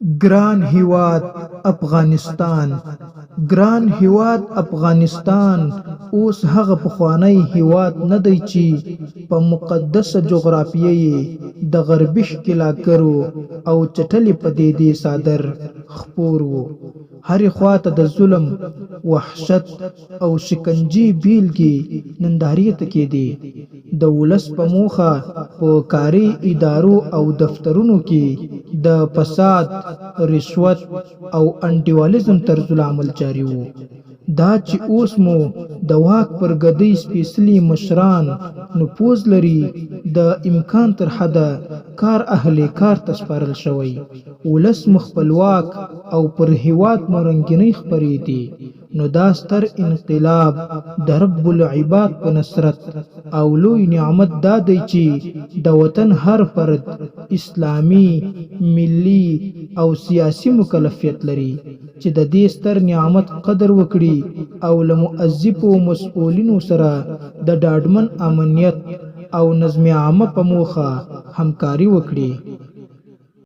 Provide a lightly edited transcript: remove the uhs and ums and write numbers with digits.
ګران هیواد افغانستان ګران هیواد افغانستان اوس هغه پخوانی هیواد نه دی چې په مقدسه جغرافیه یې د غربي ښکېلاکګرو او چټلې پدیدې څادر خپور و. هرې خواته د ظلم، وحشت او شکنجې بیلګې نندارې ته کېدې. د ولس په موخه په کاري ادارو او دفترونو کې د فساد، رشوت او انډیوالیزم طرزالعمل جاري و. دا چې اوس مو د واک پر ګدۍ سپېڅلي مشران نفوذ لري، د امکان تر حده کار اهل کار ته سپارل شوی. ولس مو خپلواک او پر هیواد مو رنګینۍ خپرې دي. نو دا ستر انقلاب د رب العباد په نصرت او لوی نعمت دا دی چې د وطن هر فرد اسلامي، ملي او سیاسي مکلفیت لري چې د دې ستر نعمت قدر وکړي او له مؤظفو مسؤلینو سره د ډاډمن امنیت او نظم عامه په موخه همکاري وکړي.